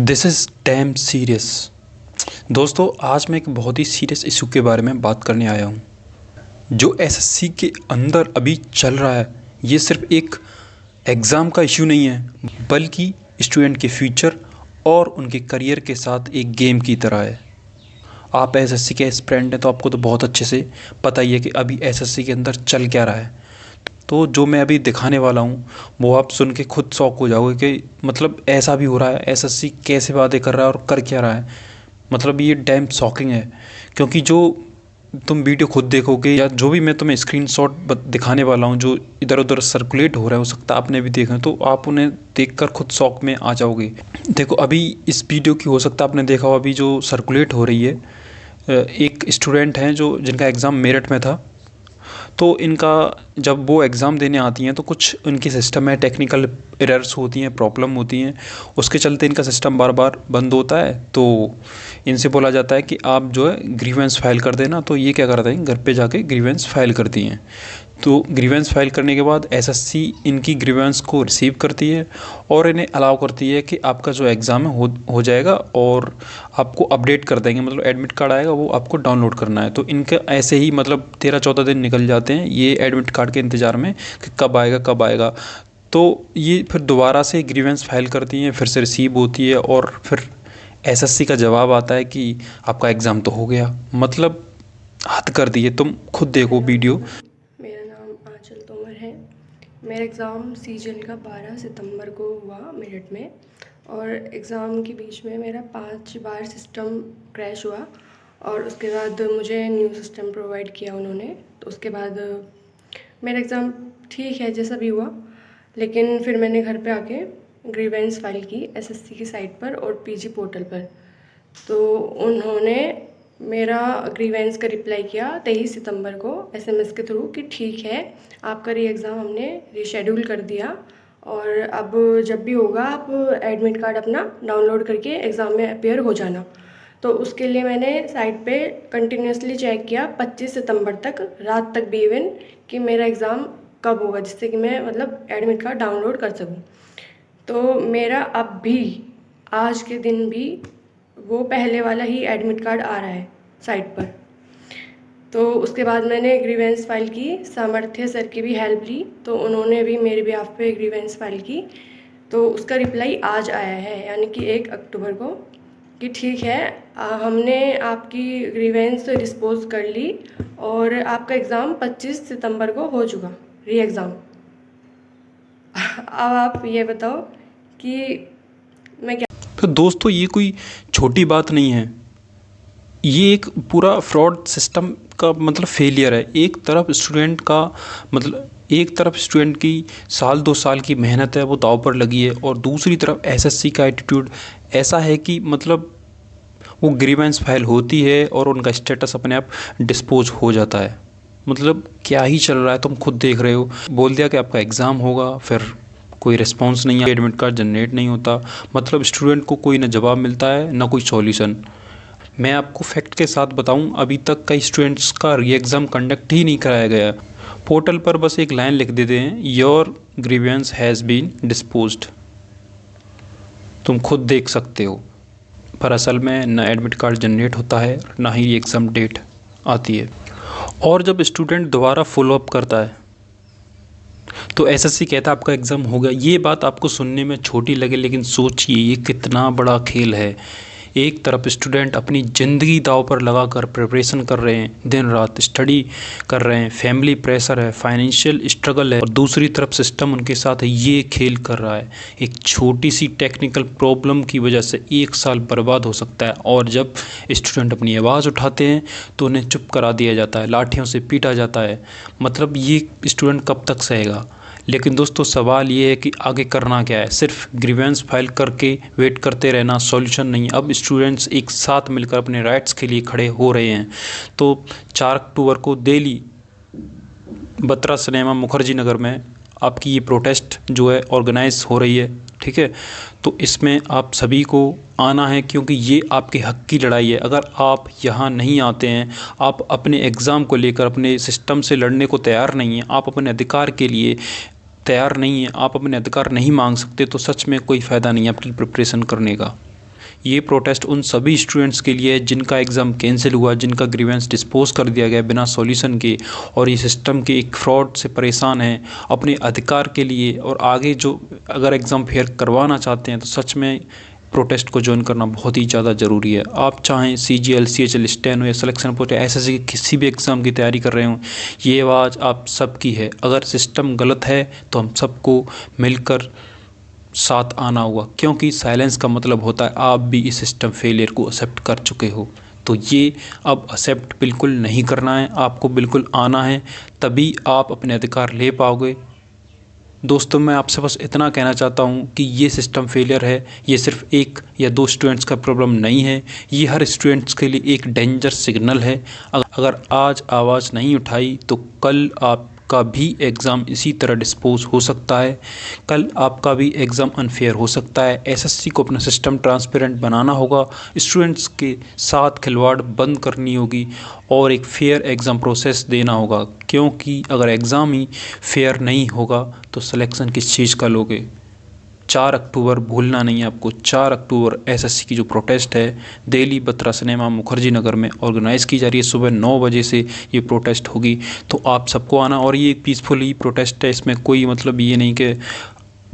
This is dam serious. दोस्तों, आज मैं एक बहुत ही सीरियस इशू के बारे में बात करने आया हूँ। जो एसएससी के अंदर अभी चल रहा है, ये सिर्फ एक एग्ज़ाम का इशू नहीं है, बल्कि स्टूडेंट के फ्यूचर और उनके करियर के साथ एक गेम की तरह है। आप एसएससी के एस्पिरेंट हैं तो आपको तो बहुत अच्छे से पता ही है कि अभी एसएससी के अंदर चल क्या रहा है। तो जो मैं अभी दिखाने वाला हूँ वो आप सुन के खुद शॉक हो जाओगे कि मतलब ऐसा भी हो रहा है, एसएससी कैसे वादे कर रहा है और कर क्या रहा है। मतलब ये डैम शॉकिंग है, क्योंकि जो तुम वीडियो खुद देखोगे या जो भी मैं तुम्हें स्क्रीनशॉट दिखाने वाला हूँ जो इधर उधर सर्कुलेट हो रहा है, हो सकता है आपने भी देखा, तो आप उन्हें देखकर खुद शॉक में आ जाओगे। देखो, अभी इस वीडियो की हो सकता है आपने देखा हो, अभी जो सर्कुलेट हो रही है, एक स्टूडेंट हैं जो जिनका एग्ज़ाम मेरठ में था। तो इनका जब वो एग्ज़ाम देने आती हैं तो कुछ उनके सिस्टम में टेक्निकल एरर्स होती हैं, प्रॉब्लम होती हैं, उसके चलते इनका सिस्टम बार बार बंद होता है। तो इनसे बोला जाता है कि आप जो है ग्रीवेंस फाइल कर देना। तो ये क्या करते हैं, घर पे जाके ग्रीवेंस फाइल करती हैं। तो ग्रीवेंस फाइल करने के बाद एसएससी इनकी ग्रीवेंस को रिसीव करती है और इन्हें अलाउ करती है कि आपका जो एग्ज़ाम है हो जाएगा और आपको अपडेट कर देंगे, मतलब एडमिट कार्ड आएगा, वो आपको डाउनलोड करना है। तो इनका ऐसे ही मतलब 13-14 दिन निकल जाते हैं ये एडमिट कार्ड के इंतज़ार में कि कब आएगा कब आएगा। तो ये फिर दोबारा से ग्रीवेंस फाइल करती हैं, फिर से रिसीव होती है और फिर एसएससी का जवाब आता है कि आपका एग्ज़ाम तो हो गया। मतलब हद कर दी है। तुम खुद देखो वीडियो। मेरा नाम आंचल तोमर है। मेरा एग्ज़ाम सीजीएल का 12 सितंबर को हुआ मेरठ में, और एग्ज़ाम के बीच में मेरा 5 बार सिस्टम क्रैश हुआ और उसके बाद मुझे न्यू सिस्टम प्रोवाइड किया उन्होंने। तो उसके बाद मेरा एग्ज़ाम ठीक है जैसा भी हुआ, लेकिन फिर मैंने घर पे आके ग्रीवेंस फाइल की एसएससी की साइट पर और पीजी पोर्टल पर। तो उन्होंने मेरा ग्रीवेंस का रिप्लाई किया 23 सितंबर को एसएमएस के थ्रू कि ठीक है, आपका री एग्ज़ाम हमने रीशेड्यूल कर दिया और अब जब भी होगा आप एडमिट कार्ड अपना डाउनलोड करके एग्ज़ाम में अपीयर हो जाना। तो उसके लिए मैंने साइट पे कंटिन्यूसली चेक किया 25 सितंबर तक, रात तक भी इवन, कि मेरा एग्ज़ाम कब होगा, जिससे कि मैं मतलब एडमिट कार्ड डाउनलोड कर सकूं। तो मेरा अब भी आज के दिन भी वो पहले वाला ही एडमिट कार्ड आ रहा है साइट पर। तो उसके बाद मैंने ग्रीवेंस फाइल की, सामर्थ्य सर की भी हेल्प ली, तो उन्होंने भी मेरे बिहाफ पे ग्रीवेंस फाइल की। तो उसका रिप्लाई आज आया है, यानी कि 1 अक्टूबर को, कि ठीक है, हमने आपकी ग्रीवेंस डिस्पोज कर ली और आपका एग्ज़ाम 25 सितंबर को हो चुका, री एग्ज़ाम। अब आप ये बताओ कि मैं क्या। तो दोस्तों, ये कोई छोटी बात नहीं है, ये एक पूरा फ्रॉड सिस्टम का मतलब फेलियर है। एक तरफ स्टूडेंट का मतलब एक तरफ स्टूडेंट की साल 2 साल की मेहनत है वो दांव पर लगी है, और दूसरी तरफ एसएससी का एटीट्यूड ऐसा है कि मतलब वो ग्रीवेंस फाइल होती है और उनका स्टेटस अपने आप डिस्पोज हो जाता है। मतलब क्या ही चल रहा है, तुम खुद देख रहे हो। बोल दिया कि आपका एग्ज़ाम होगा, फिर कोई रिस्पॉन्स नहीं है, एडमिट कार्ड जनरेट नहीं होता। मतलब स्टूडेंट को कोई ना जवाब मिलता है ना कोई सॉल्यूशन। मैं आपको फैक्ट के साथ बताऊं, अभी तक कई स्टूडेंट्स का री एग्ज़ाम कंडक्ट ही नहीं कराया गया। पोर्टल पर बस एक लाइन लिख देते हैं, your grievance has been disposed. तुम खुद देख सकते हो, पर असल में ना एडमिट कार्ड जनरेट होता है ना ही एग्ज़ाम डेट आती है। और जब स्टूडेंट दोबारा फॉलो अप करता है तो एसएससी कहता है आपका एग्ज़ाम हो गया। ये बात आपको सुनने में छोटी लगे, लेकिन सोचिए ये कितना बड़ा खेल है। एक तरफ स्टूडेंट अपनी ज़िंदगी दांव पर लगाकर प्रिपरेशन कर रहे हैं, दिन रात स्टडी कर रहे हैं, फैमिली प्रेशर है, फाइनेंशियल स्ट्रगल है, और दूसरी तरफ सिस्टम उनके साथ ये खेल कर रहा है। एक छोटी सी टेक्निकल प्रॉब्लम की वजह से 1 साल बर्बाद हो सकता है, और जब स्टूडेंट अपनी आवाज़ उठाते हैं तो उन्हें चुप करा दिया जाता है, लाठियों से पीटा जाता है। मतलब ये स्टूडेंट कब तक सहेगा। लेकिन दोस्तों, सवाल ये है कि आगे करना क्या है। सिर्फ ग्रीवेंस फाइल करके वेट करते रहना सॉल्यूशन नहीं। अब स्टूडेंट्स एक साथ मिलकर अपने राइट्स के लिए खड़े हो रहे हैं। तो 4 अक्टूबर को दिल्ली बत्रा सिनेमा मुखर्जी नगर में आपकी ये प्रोटेस्ट जो है ऑर्गेनाइज हो रही है, ठीक है। तो इसमें आप सभी को आना है, क्योंकि ये आपके हक की लड़ाई है। अगर आप यहाँ नहीं आते हैं, आप अपने एग्ज़ाम को लेकर अपने सिस्टम से लड़ने को तैयार नहीं हैं, आप अपने अधिकार के लिए तैयार नहीं हैं, आप अपने अधिकार नहीं मांग सकते, तो सच में कोई फ़ायदा नहीं है आपकी प्रिपरेशन करने का। ये प्रोटेस्ट उन सभी स्टूडेंट्स के लिए है जिनका एग्ज़ाम कैंसिल हुआ, जिनका ग्रीवेंस डिस्पोज कर दिया गया बिना सॉल्यूशन के, और ये सिस्टम के एक फ्रॉड से परेशान हैं अपने अधिकार के लिए। और आगे जो अगर एग्ज़ाम फेयर करवाना चाहते हैं तो सच में प्रोटेस्ट को ज्वाइन करना बहुत ही ज़्यादा ज़रूरी है। आप चाहें CGL, CHL, स्टेनो या सिलेक्शन पोस्ट या SSC के किसी भी एग्ज़ाम की तैयारी कर रहे हों, ये आवाज़ आप सबकी है। अगर सिस्टम गलत है तो हम सबको मिलकर साथ आना होगा, क्योंकि साइलेंस का मतलब होता है आप भी इस सिस्टम फेलियर को एक्सेप्ट कर चुके हो। तो ये अब एक्सेप्ट बिल्कुल नहीं करना है, आपको बिल्कुल आना है, तभी आप अपने अधिकार ले पाओगे। दोस्तों, मैं आपसे बस इतना कहना चाहता हूँ कि ये सिस्टम फेलियर है, ये सिर्फ 1 या 2 स्टूडेंट्स का प्रॉब्लम नहीं है, ये हर स्टूडेंट्स के लिए एक डेंजर सिग्नल है। अगर आज आवाज़ नहीं उठाई तो कल आपका भी एग्ज़ाम इसी तरह डिस्पोज हो सकता है, कल आपका भी एग्ज़ाम अनफेयर हो सकता है। SSC को अपना सिस्टम ट्रांसपेरेंट बनाना होगा, स्टूडेंट्स के साथ खिलवाड़ बंद करनी होगी और एक फेयर एग्ज़ाम प्रोसेस देना होगा, क्योंकि अगर एग्ज़ाम ही फेयर नहीं होगा तो सिलेक्शन किस चीज़ का लोगे। 4 अक्टूबर भूलना नहीं है आपको। 4 अक्टूबर SSC की जो प्रोटेस्ट है दिल्ली बत्रा सिनेमा मुखर्जी नगर में ऑर्गेनाइज़ की जा रही है। सुबह 9 बजे से ये प्रोटेस्ट होगी, तो आप सबको आना। और ये पीसफुली प्रोटेस्ट है, इसमें कोई मतलब ये नहीं कि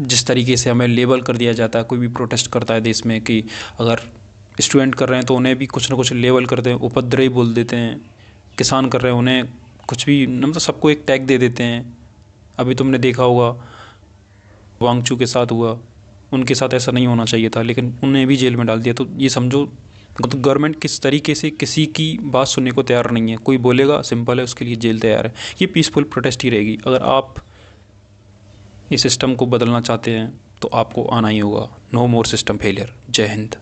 जिस तरीके से हमें लेबल कर दिया जाता है, कोई भी प्रोटेस्ट करता है देश में कि अगर स्टूडेंट कर रहे हैं तो उन्हें भी कुछ ना कुछ लेबल करते हैं, उपद्रवी बोल देते हैं। किसान कर रहे हैं उन्हें कुछ भी, मतलब सबको एक टैग दे देते हैं। अभी तुमने देखा होगा वांगचू के साथ हुआ, उनके साथ ऐसा नहीं होना चाहिए था, लेकिन उन्हें भी जेल में डाल दिया। तो ये समझो तो गवर्नमेंट किस तरीके से किसी की बात सुनने को तैयार नहीं है। कोई बोलेगा सिंपल है, उसके लिए जेल तैयार है। ये पीसफुल प्रोटेस्ट ही रहेगी। अगर आप इस सिस्टम को बदलना चाहते हैं तो आपको आना ही होगा। नो मोर सिस्टम फेलियर। जय हिंद।